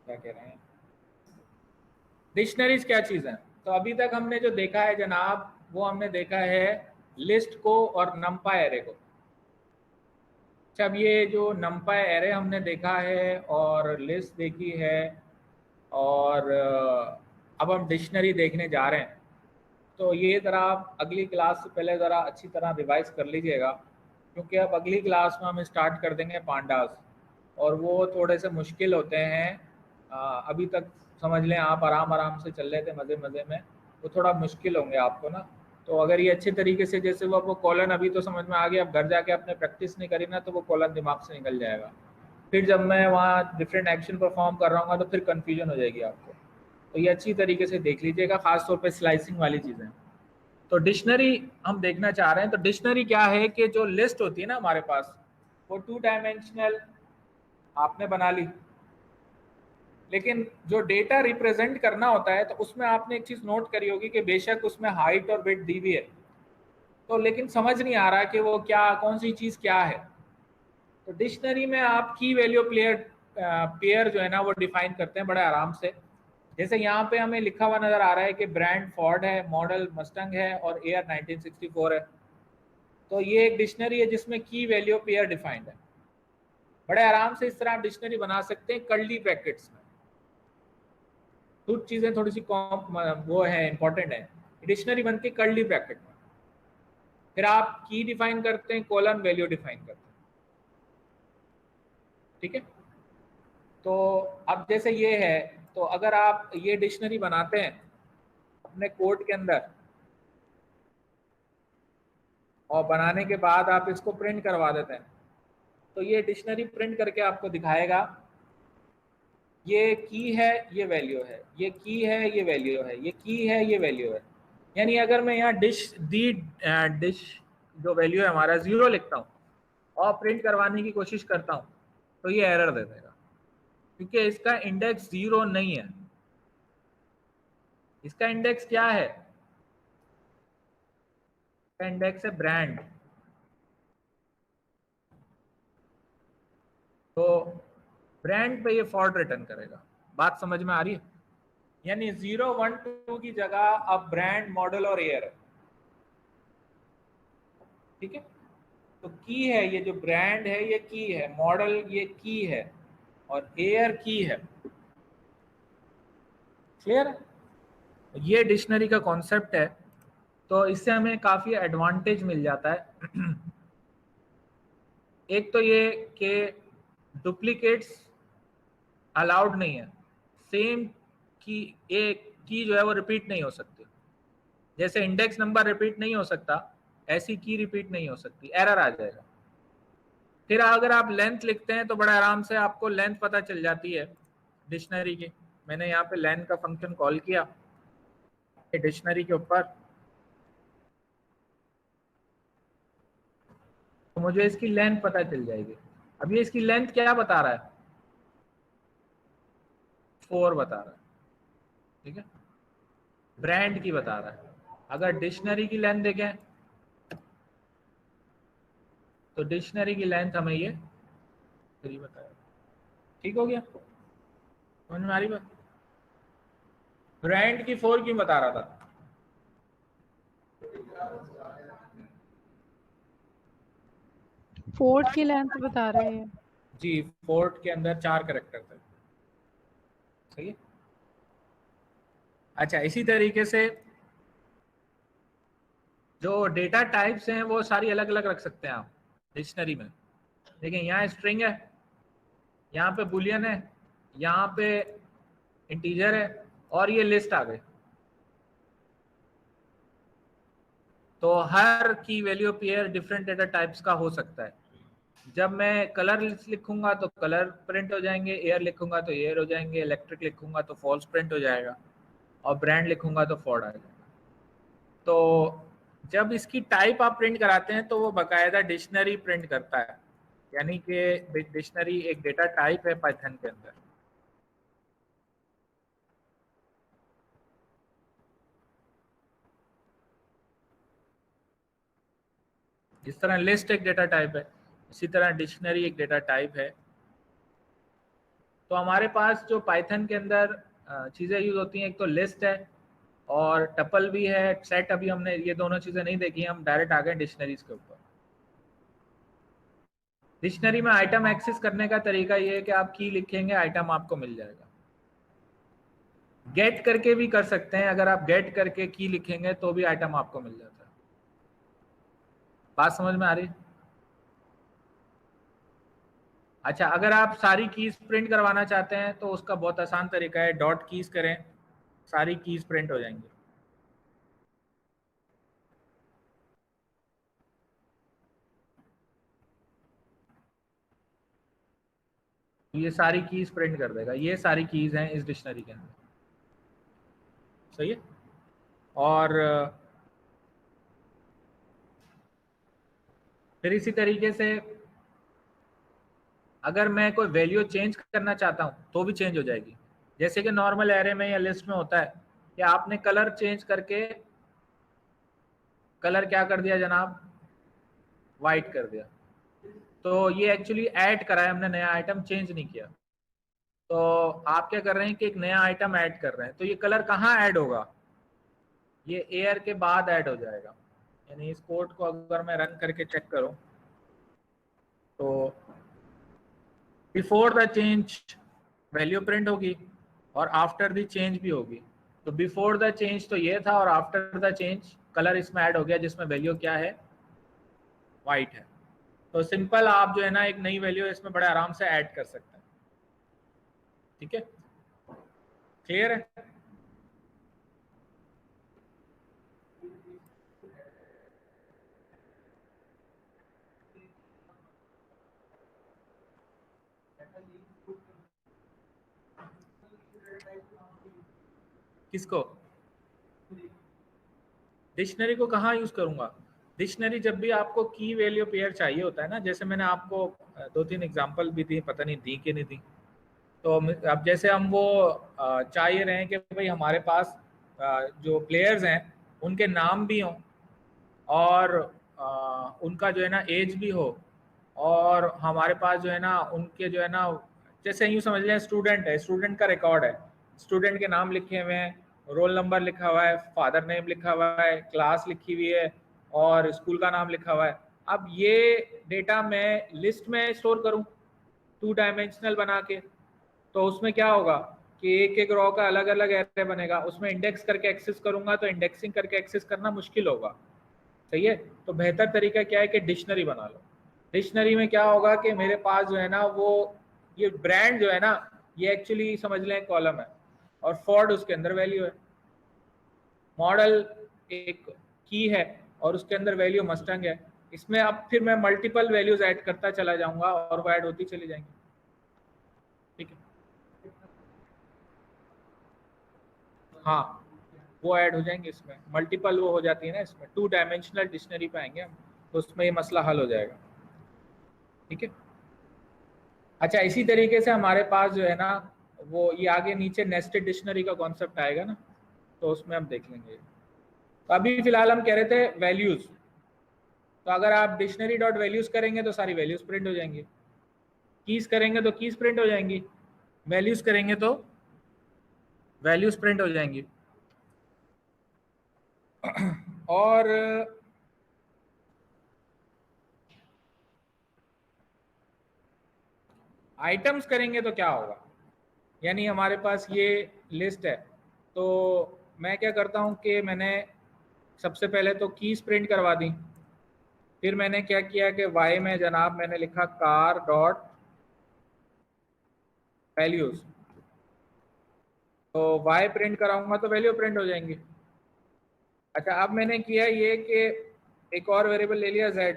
क्या कह रहे हैं, डिक्शनरीज क्या चीज़ है। तो अभी तक हमने जो देखा है जनाब, वो हमने देखा है लिस्ट को और नंपाई एरे को। जब ये जो नंपाई एरे हमने देखा है और लिस्ट देखी है, और अब हम डिक्शनरी देखने जा रहे हैं, तो ये ज़रा आप अगली क्लास से पहले ज़रा अच्छी तरह रिवाइज कर लीजिएगा, क्योंकि अब अगली क्लास में हम स्टार्ट कर देंगे पांडास, और वो थोड़े से मुश्किल होते हैं। अभी तक समझ लें आप आराम आराम से चल रहे थे मज़े मज़े में, वो थोड़ा मुश्किल होंगे आपको ना। तो अगर ये अच्छे तरीके से, जैसे वो कॉलन अभी तो समझ में आ गया, अब घर जाके आपने प्रैक्टिस नहीं करी ना, तो वो कॉलन दिमाग से निकल जाएगा। फिर जब मैं वहाँ डिफरेंट एक्शन परफॉर्म कर रहा हूँ तो फिर कन्फ्यूजन हो जाएगी आपको। तो ये अच्छी तरीके से देख लीजिएगा, खासतौर पर स्लाइसिंग वाली चीज़ें। तो डिक्शनरी हम देखना चाह रहे हैं। तो डिक्शनरी क्या है कि जो लिस्ट होती है ना हमारे पास, वो 2 डायमेंशनल आपने बना ली, लेकिन जो डेटा रिप्रेजेंट करना होता है तो उसमें आपने एक चीज़ नोट करी होगी कि बेशक उसमें हाइट और विड्थ दी हुई है, तो लेकिन समझ नहीं आ रहा कि वो क्या, कौन सी चीज़ क्या है। तो डिक्शनरी में आप की वैल्यू पेयर जो है ना वो डिफाइन करते हैं बड़े आराम से। जैसे यहाँ पे हमें लिखा हुआ नजर आ रहा है कि ब्रांड फोर्ड है, मॉडल मस्टंग है और ईयर 1964 है। तो ये एक डिक्शनरी है जिसमें की वैल्यू पेयर डिफाइंड है। बड़े आराम से इस तरह आप डिक्शनरी बना सकते हैं कर्ली ब्रैकेट्स में। कुछ चीजें थोड़ी सी वो है, इंपॉर्टेंट है। डिक्शनरी बनती है कर्ली ब्रैकेट में, फिर आप की डिफाइन करते हैं, कॉलन वैल्यू डिफाइन करते हैं। ठीक है, तो अब जैसे ये है, तो अगर आप ये डिक्शनरी बनाते हैं अपने कोड के अंदर, और बनाने के बाद आप इसको प्रिंट करवा देते हैं, तो ये डिक्शनरी प्रिंट करके आपको दिखाएगा ये की है, ये वैल्यू है, ये की है, ये वैल्यू है, ये की है, ये वैल्यू है। यानी अगर मैं यहाँ डिश जो वैल्यू है हमारा 0 लिखता हूँ और प्रिंट करवाने की कोशिश करता हूँ, तो ये एरर दे देगा, क्योंकि इसका इंडेक्स 0 नहीं है। इसका इंडेक्स क्या है? इसका इंडेक्स है ब्रांड। तो ब्रांड पे ये फॉल्ट रिटर्न करेगा। बात समझ में आ रही है? यानी 0, 1, 2 की जगह अब ब्रांड, मॉडल और ईयर है। ठीक है, तो की है, ये जो ब्रांड है ये की है, मॉडल ये की है, और एयर की है। क्लियर है? ये डिक्शनरी का कॉन्सेप्ट है। तो इससे हमें काफी एडवांटेज मिल जाता है। एक तो ये कि डुप्लीकेट्स अलाउड नहीं है। सेम की एक की जो है वो रिपीट नहीं हो सकती। जैसे इंडेक्स नंबर रिपीट नहीं हो सकता, ऐसी की रिपीट नहीं हो सकती, एरर आ जाएगा। फिर अगर आप लेंथ लिखते हैं तो बड़ा आराम से आपको लेंथ पता चल जाती है डिक्शनरी की। मैंने यहाँ पे लेंथ का फंक्शन कॉल किया डिक्शनरी के ऊपर, तो मुझे इसकी लेंथ पता चल जाएगी। अब ये इसकी लेंथ क्या बता रहा है? 4 बता रहा है। ठीक है, ब्रांड की बता रहा है। अगर डिक्शनरी की लेंथ देखें तो डिक्शनरी की लेंथ हमें ये 3 बताया। ठीक हो गया, समझ में आ रही बात? ब्रांड की 4 क्यों बता रहा था? फोर्ट की लेंथ बता रहे हैं जी, फोर्ट के अंदर 4 कैरेक्टर थे। सही है। अच्छा, इसी तरीके से जो डेटा टाइप्स हैं वो सारी अलग अलग रख सकते हैं आप डिक्शनरी में। देखिए यहाँ स्ट्रिंग है, यहाँ पे बुलियन है, यहाँ पे इंटीजर है, और ये लिस्ट आ गई। तो हर की value pair different data types का हो सकता है। जब मैं कलर लिखूंगा तो कलर प्रिंट हो जाएंगे, एयर लिखूंगा तो एयर हो जाएंगे, इलेक्ट्रिक लिखूंगा तो फॉल्स प्रिंट हो जाएगा, और ब्रांड लिखूंगा तो फॉर्ड आ जाएगा। तो जब इसकी टाइप आप प्रिंट कराते हैं तो वो बाकायदा डिक्शनरी प्रिंट करता है, यानी कि डिक्शनरी एक डेटा टाइप है पाइथन के अंदर। इस तरह लिस्ट एक डेटा टाइप है, इसी तरह डिक्शनरी एक डेटा टाइप है। तो हमारे पास जो पाइथन के अंदर चीज़ें यूज होती हैं, एक तो लिस्ट है और टपल भी है, सेट अभी हमने ये दोनों चीज़ें नहीं देखी, हम डायरेक्ट आ गए डिक्शनरीज के ऊपर। डिक्शनरी में आइटम एक्सेस करने का तरीका ये है कि आप की लिखेंगे, आइटम आपको मिल जाएगा। गेट करके भी कर सकते हैं, अगर आप गेट करके की लिखेंगे तो भी आइटम आपको मिल जाता है। बात समझ में आ रही है? अच्छा, अगर आप सारी कीज प्रिंट करवाना चाहते हैं तो उसका बहुत आसान तरीका है, डॉट कीज करें, सारी कीज प्रिंट हो जाएंगी। ये सारी कीज प्रिंट कर देगा, ये सारी कीज हैं इस डिक्शनरी के अंदर। सही है। और फिर इसी तरीके से अगर मैं कोई वैल्यू चेंज करना चाहता हूं तो भी चेंज हो जाएगी। जैसे कि नॉर्मल एरे में या लिस्ट में होता है कि आपने कलर चेंज करके, कलर क्या कर दिया जनाब, वाइट कर दिया, तो ये एक्चुअली ऐड करा है हमने, नया आइटम चेंज नहीं किया। तो आप क्या कर रहे हैं कि एक नया आइटम ऐड कर रहे हैं, तो ये कलर कहाँ ऐड होगा, ये एयर के बाद ऐड हो जाएगा। यानी इस कोड को अगर मैं रन करके चेक करूं तो before the change value print होगी और आफ्टर द चेंज भी होगी। तो बिफोर द चेंज तो ये था और आफ्टर द चेंज कलर इसमें ऐड हो गया जिसमें वैल्यू क्या है, वाइट है। तो सिंपल आप जो है ना एक नई वैल्यू इसमें बड़े आराम से ऐड कर सकते हैं। ठीक है, क्लियर है? किसको? डिक्शनरी को कहाँ यूज करूंगा? डिक्शनरी जब भी आपको की वैल्यू पेयर चाहिए होता है ना, जैसे मैंने आपको 2-3 एग्जांपल भी दी, पता नहीं दी कि नहीं दी। तो अब जैसे हम वो चाहिए रहे हैं कि भाई हमारे पास जो प्लेयर्स हैं उनके नाम भी हों और उनका जो है ना एज भी हो, और हमारे पास जो है ना उनके जो है ना, जैसे यूँ समझ लें स्टूडेंट है, स्टूडेंट का रिकॉर्ड है, स्टूडेंट के नाम लिखे हुए हैं, रोल नंबर लिखा हुआ है, फादर नेम लिखा हुआ है, क्लास लिखी हुई है और स्कूल का नाम लिखा हुआ है। अब ये डेटा मैं लिस्ट में स्टोर करूं 2 डायमेंशनल बना के, तो उसमें क्या होगा कि एक एक रो का अलग अलग एरे बनेगा, उसमें इंडेक्स करके एक्सेस करूंगा तो इंडेक्सिंग करके एक्सेस करना मुश्किल होगा। सही है। तो बेहतर तरीका क्या है कि डिक्शनरी बना लो। डिक्शनरी में क्या होगा कि मेरे पास जो है ना वो ये ब्रांड जो है ना, ये एक्चुअली समझ लें कॉलम है और फोर्ड उसके अंदर वैल्यू है, मॉडल एक की है और उसके अंदर वैल्यू मस्टंग है। इसमें अब फिर मैं मल्टीपल वैल्यूज ऐड करता चला जाऊंगा और वो ऐड होती चली जाएंगी। ठीक है, हाँ वो ऐड हो जाएंगे, इसमें मल्टीपल वो हो जाती है ना, इसमें 2 डायमेंशनल डिक्शनरी पे आएंगे हम, तो उसमें ये मसला हल हो जाएगा। ठीक है। अच्छा, इसी तरीके से हमारे पास जो है ना वो ये आगे नीचे नेस्टेड डिक्शनरी का कॉन्सेप्ट आएगा ना, तो उसमें हम देख लेंगे। तो अभी फिलहाल हम कह रहे थे वैल्यूज, तो अगर आप डिक्शनरी डॉट वैल्यूज करेंगे तो सारी वैल्यूज प्रिंट हो जाएंगी, कीज करेंगे तो कीज प्रिंट हो जाएंगी, वैल्यूज करेंगे तो वैल्यूज प्रिंट हो जाएंगी। और आइटम्स करेंगे तो क्या होगा, यानी हमारे पास ये लिस्ट है, तो मैं क्या करता हूँ कि मैंने सबसे पहले तो कीज प्रिंट करवा दी, फिर मैंने क्या किया कि वाई में जनाब मैंने लिखा कार डॉट वैल्यूज, तो वाई प्रिंट कराऊंगा तो वैल्यू प्रिंट हो जाएंगी। अच्छा, अब मैंने किया ये कि एक और वेरिएबल ले लिया z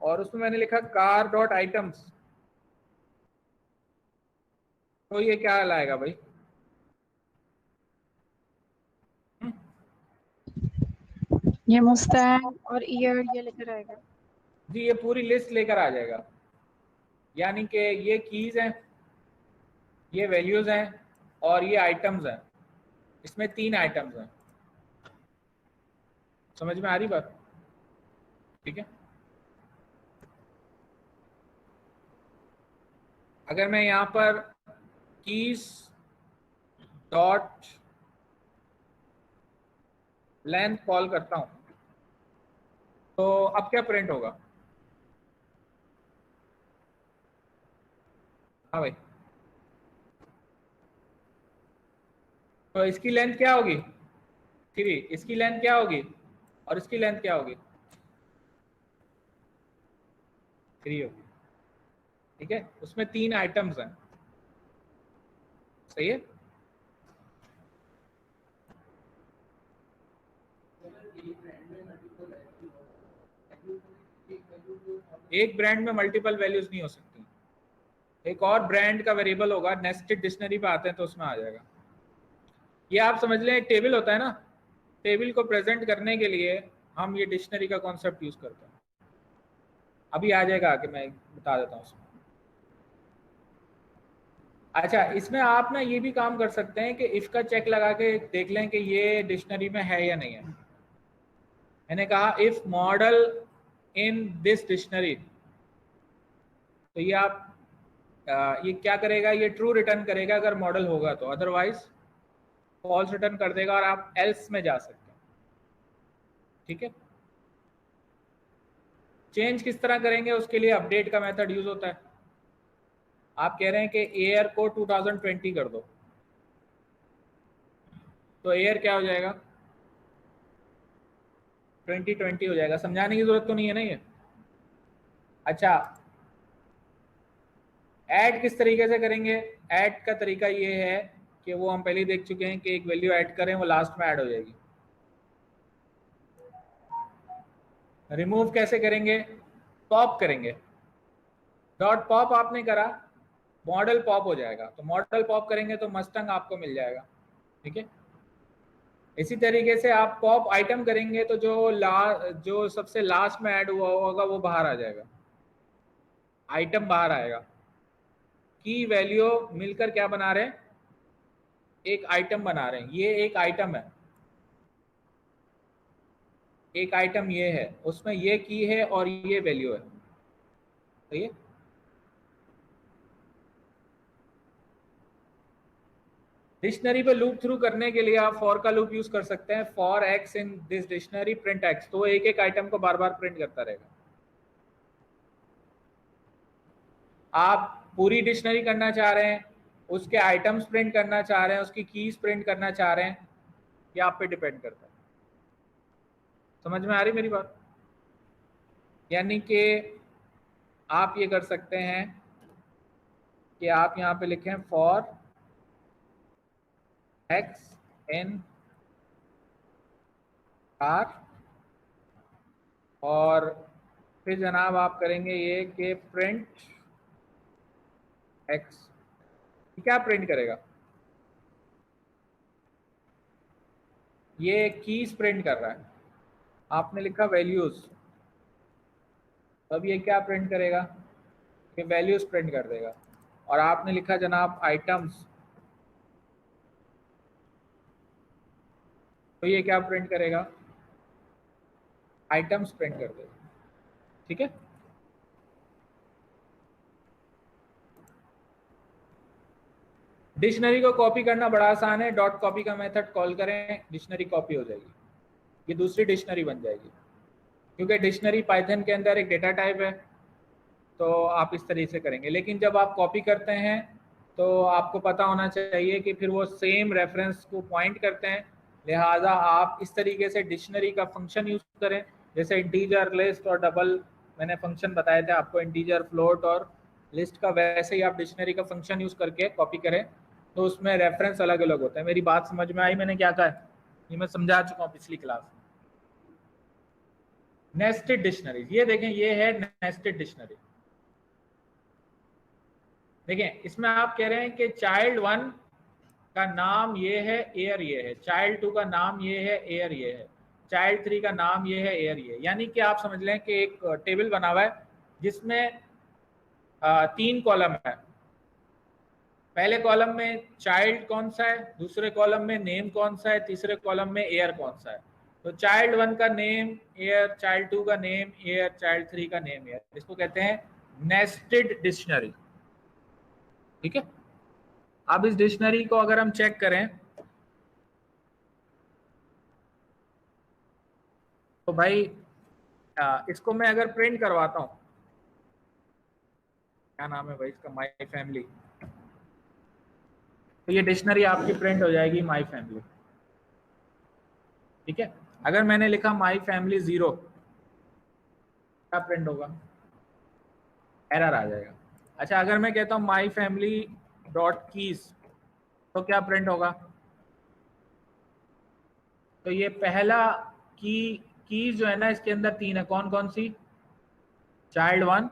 और उसमें मैंने लिखा कार डॉट आइटम्स, तो ये क्या लाएगा भाई? ये मुस्टैंग और ईयर ये लेकर आएगा। जी ये पूरी लिस्ट लेकर आ जाएगा, यानी कि ये कीज हैं, ये वैल्यूज हैं और ये आइटम्स हैं, इसमें 3 आइटम्स हैं। समझ में आ रही बात? ठीक है। अगर मैं यहाँ पर कीज डॉट लेंथ कॉल करता हूँ तो अब क्या प्रिंट होगा? हाँ भाई, तो इसकी लेंथ क्या होगी? 3। इसकी लेंथ क्या होगी और इसकी लेंथ क्या होगी? 3 होगी। ठीक है, उसमें 3 आइटम्स हैं। सही है। एक ब्रांड में मल्टीपल वैल्यूज नहीं हो सकती। एक और ब्रांड का वेरिएबल होगा, नेस्टेड डिक्शनरी पे आते हैं तो उसमें आ जाएगा। ये आप समझ लें, एक टेबल होता है ना, टेबल को प्रेजेंट करने के लिए हम ये डिक्शनरी का कॉन्सेप्ट यूज करते हैं। अभी आ जाएगा आगे, मैं बता देता हूँ उसमें। अच्छा, इसमें आप ना ये भी काम कर सकते हैं कि इफ का चेक लगा के देख लें कि ये डिक्शनरी में है या नहीं है। मैंने कहा if model in this dictionary, तो ये आप ये क्या करेगा, ये ट्रू रिटर्न करेगा अगर मॉडल होगा तो, अदरवाइज फॉल्स रिटर्न कर देगा और आप एल्स में जा सकते हैं। ठीक है, चेंज किस तरह करेंगे उसके लिए अपडेट का मेथड यूज होता है। आप कह रहे हैं कि एयर को 2020 कर दो, तो एयर क्या हो जाएगा? 2020 हो जाएगा। समझाने की जरूरत तो नहीं है ना ये। अच्छा, ऐड किस तरीके से करेंगे? ऐड का तरीका ये है कि वो हम पहले ही देख चुके हैं कि एक वैल्यू ऐड करें, वो लास्ट में ऐड हो जाएगी। रिमूव कैसे करेंगे? पॉप करेंगे। डॉट पॉप आपने करा, मॉडल पॉप हो जाएगा। तो मॉडल पॉप करेंगे तो मस्टंग आपको मिल जाएगा। ठीक है, इसी तरीके से आप पॉप आइटम करेंगे तो जो सबसे लास्ट में ऐड हुआ होगा वो बाहर आ जाएगा, आइटम बाहर आएगा। की वैल्यू मिलकर क्या बना रहे हैं? एक आइटम बना रहे हैं। ये एक आइटम है, एक आइटम ये है, उसमें ये की है और ये वैल्यू है। सही है। डिक्शनरी पे लूप थ्रू करने के लिए आप फॉर का लूप यूज कर सकते हैं। For x in this dictionary print x, तो एक एक आइटम को बार बार प्रिंट करता रहेगा। आप पूरी डिक्शनरी करना चाह रहे हैं, उसके आइटम्स प्रिंट करना चाह रहे हैं, उसकी कीज प्रिंट करना चाह रहे हैं, ये आप पे डिपेंड करता है। समझ में आ रही मेरी बात? यानी कि आप ये कर सकते हैं कि आप यहाँ पे लिखें फॉर एक्स इन आर, और फिर जनाब आप करेंगे ये कि प्रिंट एक्स। क्या प्रिंट करेगा? ये कीज प्रिंट कर रहा है। आपने लिखा वैल्यूज, तब ये क्या प्रिंट करेगा? ये वैल्यूज प्रिंट कर देगा। और आपने लिखा जनाब आइटम्स, तो ये क्या प्रिंट करेगा? आइटम्स प्रिंट कर देगा। ठीक है, डिक्शनरी को कॉपी करना बड़ा आसान है। डॉट कॉपी का मेथड कॉल करें, डिक्शनरी कॉपी हो जाएगी, ये दूसरी डिक्शनरी बन जाएगी। क्योंकि डिक्शनरी पाइथन के अंदर एक डेटा टाइप है, तो आप इस तरीके से करेंगे। लेकिन जब आप कॉपी करते हैं तो आपको पता होना चाहिए कि फिर वो सेम रेफरेंस को पॉइंट करते हैं, लिहाजा आप इस तरीके से डिक्शनरी का फंक्शन यूज करें। जैसे इंटीजर, लिस्ट और डबल मैंने फंक्शन बताए थे आपको, इंटीजर, फ्लोट और लिस्ट का, वैसे ही आप डिक्शनरी का फंक्शन यूज करके कॉपी करें तो उसमें रेफरेंस अलग अलग होता है। मेरी बात समझ में आई मैंने क्या कहा है? ये मैं समझा चुका हूँ पिछली क्लास में। नेस्टेड डिक्शनरी, ये देखें, ये है नेस्टेड डिक्शनरी। देखें, इसमें आप कह रहे हैं कि चाइल्ड 1 का नाम ये है, एयर ये है, चाइल्ड 2 का नाम ये है, एयर ये है, चाइल्ड 3 का नाम ये है, एयर ये है। यानी कि आप समझ लें कि एक टेबल बना हुआ है जिसमें 3 कॉलम है। पहले कॉलम में चाइल्ड कौन सा है, दूसरे कॉलम में नेम कौन सा है, तीसरे कॉलम में एयर कौन सा है। तो चाइल्ड 1 का नेम एयर, चाइल्ड 2 का नेम एयर, चाइल्ड 3 का नेम एयर। इसको कहते हैं नेस्टेड डिक्शनरी। ठीक है। अब इस डिक्शनरी को अगर हम चेक करें तो भाई इसको मैं अगर प्रिंट करवाता हूं, क्या नाम है भाई इसका, माई फैमिली, तो ये डिक्शनरी आपकी प्रिंट हो जाएगी माई फैमिली। ठीक है। अगर मैंने लिखा माई फैमिली 0, क्या प्रिंट होगा? एरर आ जाएगा। अच्छा, अगर मैं कहता हूं माई फैमिली डॉट कीज, तो क्या प्रिंट होगा? तो ये पहला की जो है ना, इसके अंदर 3 है, कौन कौन सी? Child 1,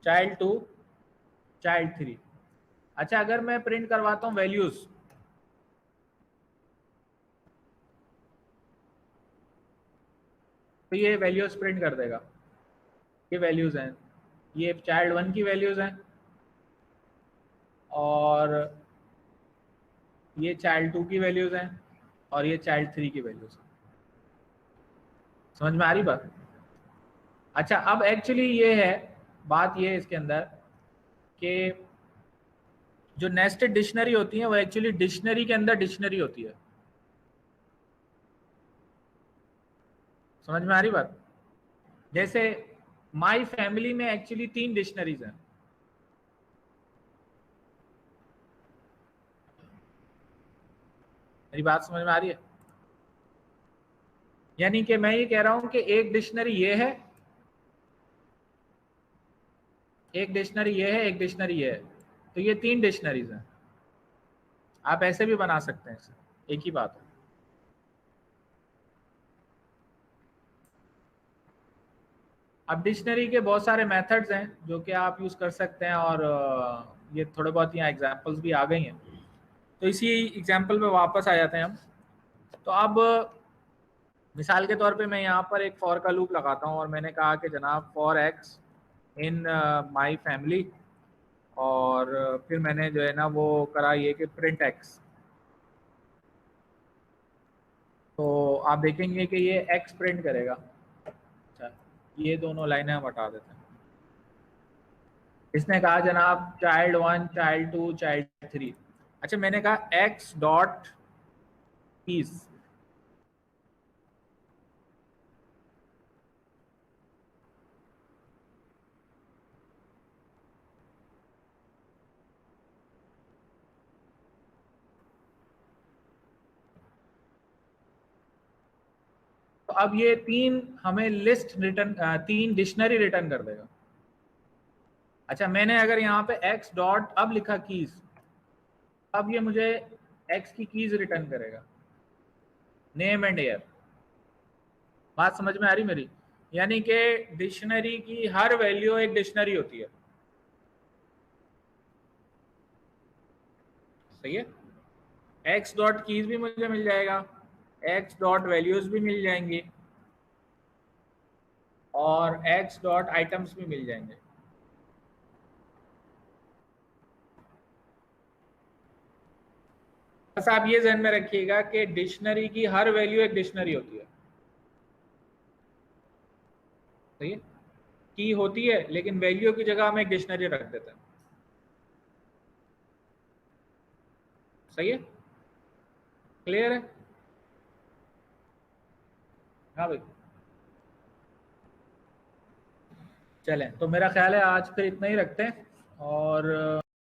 child 2, child 3। अच्छा, अगर मैं प्रिंट करवाता हूं वैल्यूज, तो ये वैल्यूज प्रिंट कर देगा। ये वैल्यूज हैं, ये चाइल्ड 1 की वैल्यूज हैं और ये चाइल्ड 2 की वैल्यूज हैं और ये चाइल्ड 3 की वैल्यूज हैं। समझ में आ रही बात? अच्छा, अब एक्चुअली ये है, बात ये है इसके अंदर कि जो नेस्टेड डिक्शनरी होती है वो एक्चुअली डिक्शनरी के अंदर डिक्शनरी होती है। समझ में आ रही बात? जैसे माई फैमिली में एक्चुअली 3 डिक्शनरीज हैं। मेरी बात समझ में आ रही है? यानी कि मैं ये कह रहा हूं कि एक डिक्शनरी ये है, एक डिक्शनरी ये है, एक डिक्शनरी ये है, तो ये 3 डिक्शनरीज हैं। आप ऐसे भी बना सकते हैं इसे, एक ही बात है। अब डिक्शनरी के बहुत सारे मेथड्स हैं जो कि आप यूज़ कर सकते हैं और ये थोड़े बहुत यहाँ एग्जांपल्स भी आ गई हैं, तो इसी एग्जांपल पे वापस आ जाते हैं हम। तो अब मिसाल के तौर पे मैं यहाँ पर एक फॉर का लूप लगाता हूँ और मैंने कहा कि जनाब for x in my family, और फिर मैंने जो है ना वो करा ये कि प्रिंट एक्स। तो आप देखेंगे कि ये एक्स प्रिंट करेगा। अच्छा, ये दोनों लाइनें हम हटा देते हैं। इसने कहा जनाब चाइल्ड 1, चाइल्ड 2, चाइल्ड 3। अच्छा, मैंने कहा एक्स डॉट कीज, तो अब ये 3 हमें लिस्ट रिटर्न, 3 डिक्शनरी रिटर्न कर देगा। अच्छा, मैंने अगर यहाँ पे x डॉट अब लिखा कीज, अब ये मुझे x की कीज रिटर्न करेगा, नेम एंड ईयर। बात समझ में आ रही मेरी? यानी कि डिक्शनरी की हर वैल्यू एक डिक्शनरी होती है। सही है। x डॉट कीज भी मुझे मिल जाएगा, x डॉट वैल्यूज भी मिल जाएंगी और x डॉट आइटम्स भी मिल जाएंगे। बस आप ये ध्यान में रखिएगा कि डिक्शनरी की हर वैल्यू एक डिक्शनरी होती है। सही है। की होती है लेकिन वैल्यू की जगह हम एक डिक्शनरी रख देते हैं। सही है, क्लियर है? हाँ भाई, चलें तो मेरा ख्याल है आज फिर इतना ही रखते हैं और